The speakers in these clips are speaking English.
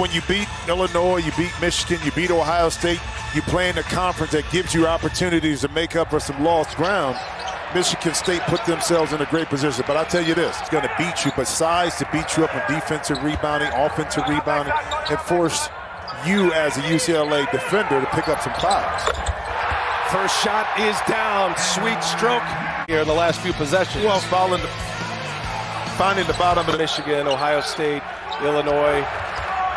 when you beat Illinois, you beat Michigan, you beat Ohio State, you play in a conference that gives you opportunities to make up for some lost ground. Michigan State put themselves in a great position. But I'll tell you this, it's going to beat you, but size to beat you up in defensive rebounding, offensive rebounding, and force you as a UCLA defender to pick up some fouls. First shot is down. Sweet stroke here in the last few possessions. Well, finding the bottom of Michigan, Ohio State, Illinois.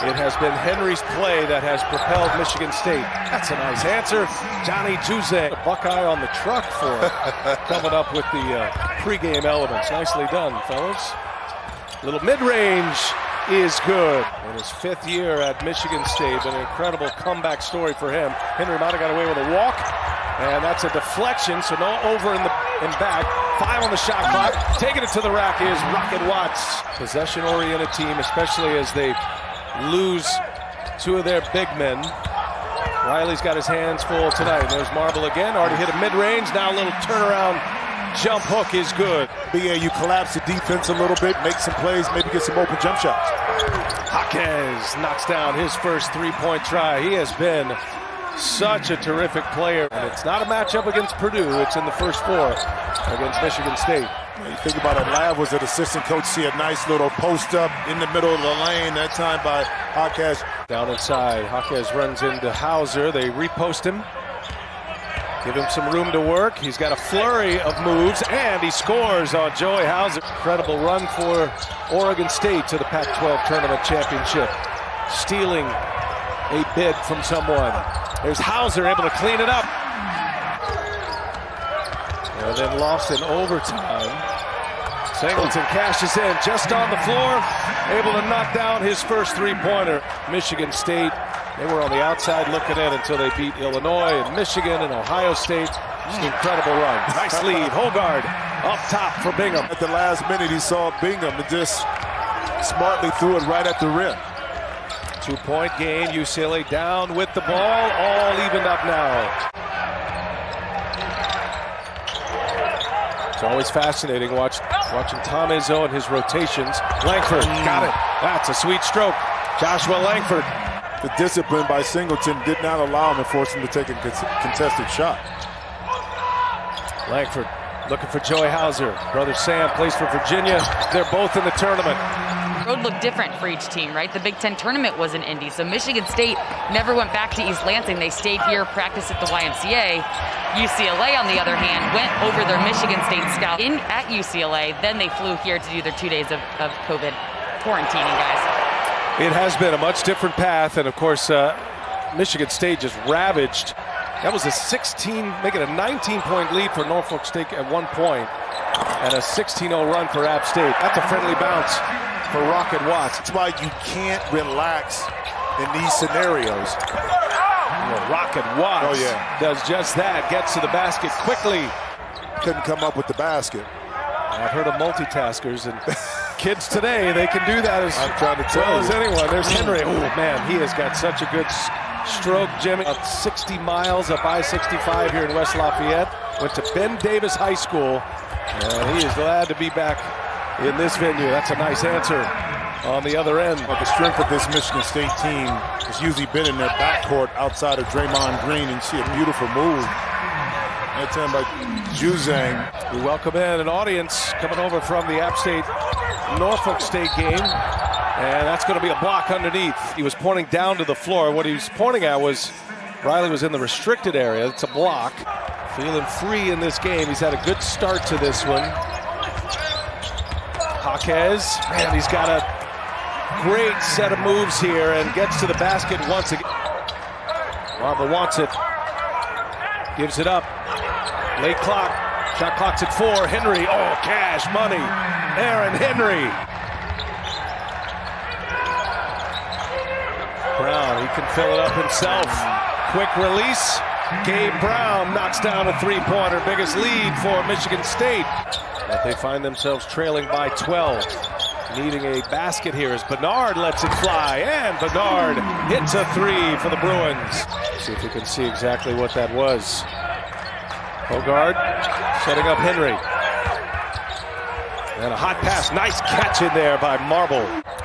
It has been Henry's play that has propelled Michigan State. That's a nice answer. Johnny Juzang. A Buckeye on the truck for coming up with the pregame elements. Nicely done, fellas. Little mid-range is good. In his 5th year at Michigan State, an incredible comeback story for him. Henry might have got away with a walk, and that's a deflection, so no over and back. 5 on the shot clock. Taking it to the rack is Rocket Watts. Possession-oriented team, especially as they lose 2 of their big men. Riley's got his hands full tonight. There's Marble again. Already hit a mid-range. Now a little turnaround jump hook is good. Yeah, you collapse the defense a little bit, make some plays, maybe get some open jump shots. Jaquez knocks down his first 3-point try. He has been such a terrific player. And it's not a matchup against Purdue. It's in the first 4 against Michigan State. You think about it, Lav was an assistant coach. See a nice little post up in the middle of the lane, that time by Jaquez. Down inside, Jaquez runs into Hauser. They repost him. Give him some room to work. He's got a flurry of moves, and he scores on Joey Hauser. Incredible run for Oregon State to the Pac-12 Tournament Championship. Stealing a bid from someone. There's Hauser able to clean it up. And then lost in overtime. Singleton cashes in just on the floor, able to knock down his first 3-pointer. Michigan State, they were on the outside looking in until they beat Illinois and Michigan and Ohio State. Just an incredible run. Nice lead. Hogard up top for Bingham. At the last minute, he saw Bingham and just smartly threw it right at the rim. 2-point game. UCLA down with the ball. All evened up now. It's always fascinating watching Tom Izzo and his rotations. Langford got it. That's a sweet stroke. Joshua Langford. The discipline by Singleton did not allow him and force him to take a contested shot. Langford looking for Joey Hauser. Brother Sam plays for Virginia. They're both in the tournament. The road looked different for each team, right? The Big Ten tournament was in Indy, so Michigan State never went back to East Lansing. They stayed here, practiced at the YMCA. UCLA, on the other hand, went over their Michigan State scout at UCLA. Then they flew here to do their 2 days of COVID quarantining, guys. It has been a much different path, and of course, Michigan State just ravaged. That was a 19-point lead for Norfolk State at one point, and a 16-0 run for App State. That's a friendly bounce for Rocket Watts. That's why you can't relax in these scenarios. Well, Rocket Watts does just that, gets to the basket quickly. Couldn't come up with the basket. I've heard of multitaskers, and kids today, they can do that as well as anyone. There's Henry. Oh, man, he has got such a good stroke, Jimmy. Up 60 miles up I-65 here in West Lafayette. Went to Ben Davis High School, and he is glad to be back in this venue. That's a nice answer on the other end. But the strength of this Michigan State team has usually been in their backcourt outside of Draymond Green, and see a beautiful move. That time by Juzang. We welcome in an audience coming over from the App State Norfolk State game, and that's going to be a block underneath. He was pointing down to the floor. What he was pointing at was Riley was in the restricted area. It's a block. Feeling free in this game. He's had a good start to this one. Jaquez, man, he's got a great set of moves here and gets to the basket once again. Marble wants it. Gives it up. Late clock. Shot clock's at 4. Henry. Oh, cash money. Aaron Henry. Brown, he can fill it up himself. Quick release. Gabe Brown knocks down a 3-pointer. Biggest lead for Michigan State. But they find themselves trailing by 12. Needing a basket here as Bernard lets it fly. And Bernard hits a 3 for the Bruins. See if we can see exactly what that was. Hogard setting up Henry. And a hot pass. Nice catch in there by Marble.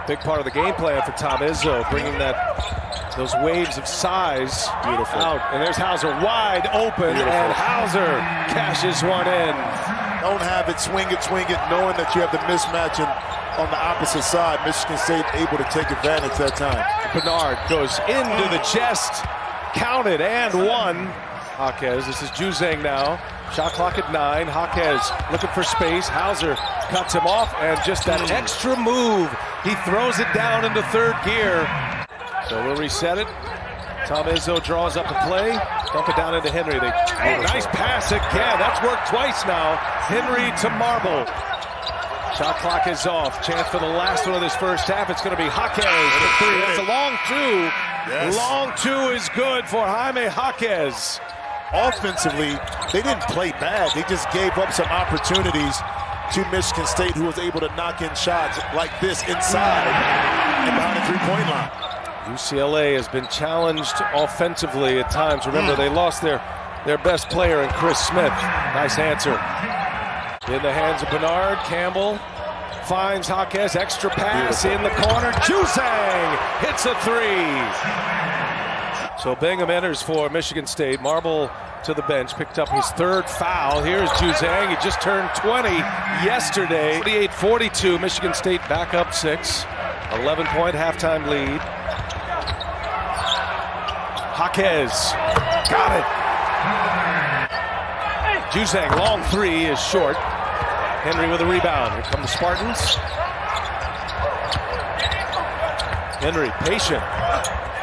Big part of the game plan for Tom Izzo, bringing those waves of size out. And there's Hauser wide open, and Hauser cashes one in. Don't have it, swing it, knowing that you have the mismatch on the opposite side. Michigan State able to take advantage that time. Bernard goes into the chest, counted, and one. Jaquez, this is Juzang now. Shot clock at 9. Jaquez looking for space. Hauser cuts him off, and just that extra move. He throws it down into third gear. So we'll reset it. Tom Izzo draws up the play. Dump it down into Henry. Nice pass again. That's worked twice now. Henry to Marble. Shot clock is off. Chance for the last one of this first half. It's going to be Jaquez for 3. That's a long 2. Yes. Long 2 is good for Jaime Jaquez. Offensively, they didn't play bad. They just gave up some opportunities to Michigan State, who was able to knock in shots like this inside and behind the three-point line. UCLA has been challenged offensively at times. Remember, they lost their best player in Chris Smith. Nice answer. In the hands of Bernard. Campbell finds Jaquez. Extra pass in the corner. Juzang hits a 3. So Bingham enters for Michigan State. Marble to the bench, picked up his 3rd foul. Here's Juzang. He just turned 20 yesterday. 48-42. Michigan State back up 6. 11-point halftime lead. Jaquez got it. Juzang, long 3 is short. Henry with a rebound. Here come the Spartans. Henry patient.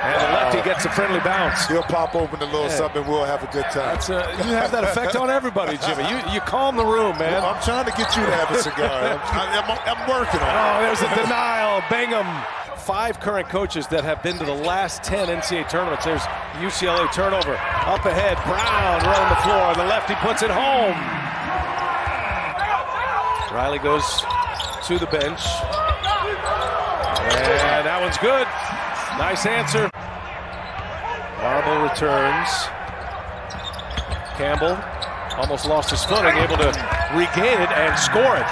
And the lefty gets a friendly bounce. He'll pop open a little something. We'll have a good time. You have that effect on everybody, Jimmy. You calm the room, man. I'm trying to get you to have a cigar. I'm working on it. Oh, there's a denial. Bingham. 5 current coaches that have been to the last 10 NCAA tournaments. There's UCLA turnover. Up ahead, Brown running the floor. The lefty puts it home. Riley goes to the bench. And that one's good. Nice answer. Marble returns. Campbell almost lost his footing, able to regain it and score it.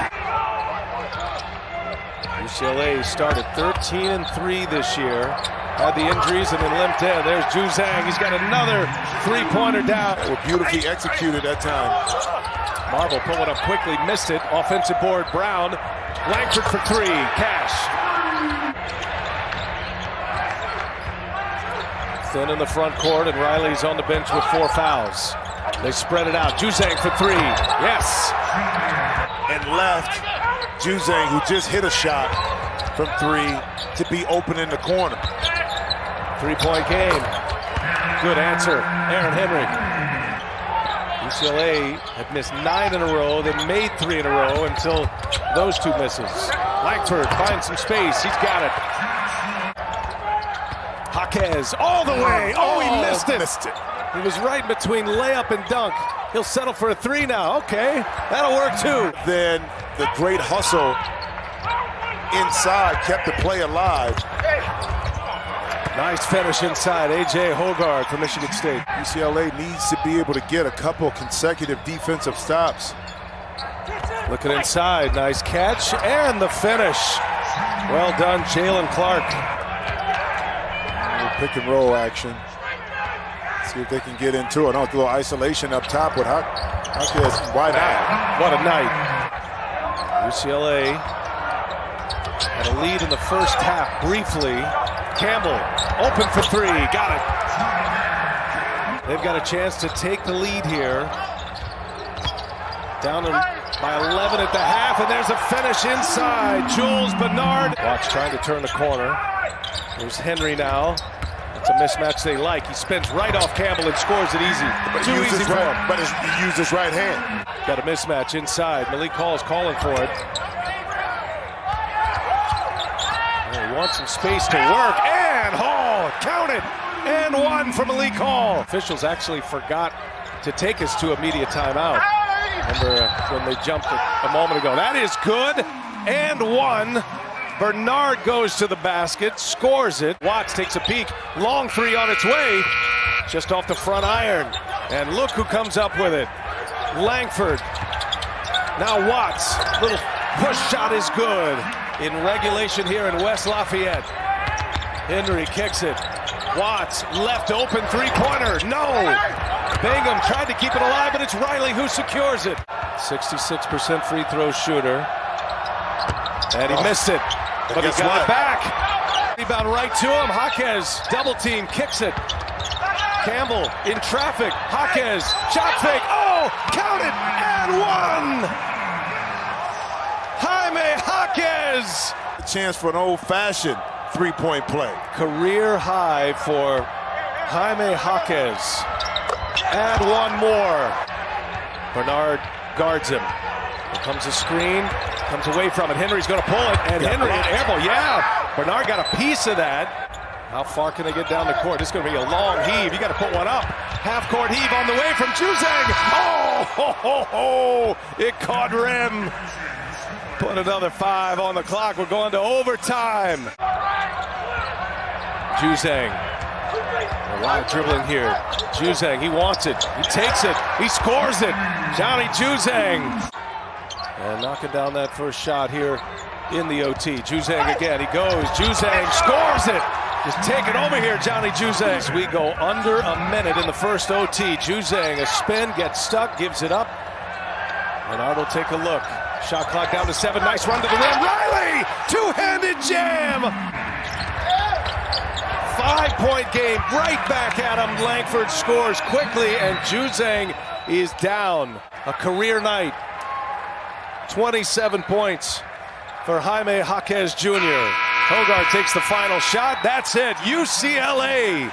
UCLA started 13-3 this year. Had the injuries and then limped in. There's Juzang. He's got another 3-pointer down. They were beautifully executed that time. Marble pulled it up quickly, missed it. Offensive board, Brown. Langford for 3. Cash. Thin in the front court, and Riley's on the bench with 4 fouls. They spread it out. Juzang for 3. Yes. And left Juzang, who just hit a shot from 3, to be open in the corner. 3-point game. Good answer. Aaron Henry. UCLA had missed 9 in a row, then made 3 in a row until those 2 misses. Langford finds some space. He's got it. Jaquez all the way. Oh, he missed it. He was right between layup and dunk. He'll settle for a 3 now. Okay, that'll work too. Then the great hustle inside kept the play alive. Nice finish inside. A.J. Hogarth for Michigan State. UCLA needs to be able to get a couple consecutive defensive stops. Looking inside. Nice catch and the finish. Well done, Jalen Clark. Pick and roll action. See if they can get into it. A little isolation up top with Jaquez. Why not? What a night. UCLA had a lead in the first half briefly. Campbell open for 3. Got it. They've got a chance to take the lead here. Down by 11 at the half, and there's a finish inside. Jules Bernard. Watch trying to turn the corner. There's Henry now. It's a mismatch they like. He spins right off Campbell and scores it easy. Too easy for him. But he used his right hand. Got a mismatch inside. Malik Hall's calling for it. He wants some space to work. And Hall counted. And 1 for Malik Hall. Officials actually forgot to take us to immediate timeout. Remember when they jumped a moment ago. That is good. And 1. Bernard goes to the basket, scores it. Watts takes a peek. Long 3 on its way. Just off the front iron. And look who comes up with it. Langford. Now Watts. Little push shot is good. in regulation here in West Lafayette. Henry kicks it. Watts, left open three-pointer. No! Bingham tried to keep it alive, but it's Riley who secures it. 66% free throw shooter. And he missed it, but he got it back. Rebound right to him. Jaquez, double team, kicks it. Campbell in traffic. Jaquez, shot fake. Oh, count it, and one! Jaime Jaquez! A chance for an old-fashioned three-point play. Career high for Jaime Jaquez. And one more. Bernard guards him. Here comes a screen. Comes away from it. Henry's going to pull it. And Henry an air ball. Yeah. Bernard got a piece of that. How far can they get down the court? This is going to be a long heave. You got to put one up. Half-court heave on the way from Juzang. Oh, ho, ho, ho. It caught rim. Put another 5 on the clock. We're going to overtime. Juzang. A lot of dribbling here. Juzang, he wants it. He takes it. He scores it. Johnny Juzang. And knocking down that first shot here in the OT. Juzang again. He goes. Juzang scores it. Just take it over here, Johnny Juzang. As we go under a minute in the first OT. Juzang, a spin, gets stuck, gives it up. And Arnold take a look. Shot clock down to 7. Nice run to the rim. Riley! Two-handed jam! 5-point game. Right back at him. Langford scores quickly, and Juzang is down. A career night. 27 points for Jaime Jaquez Jr. Hogarth takes the final shot. That's it. UCLA.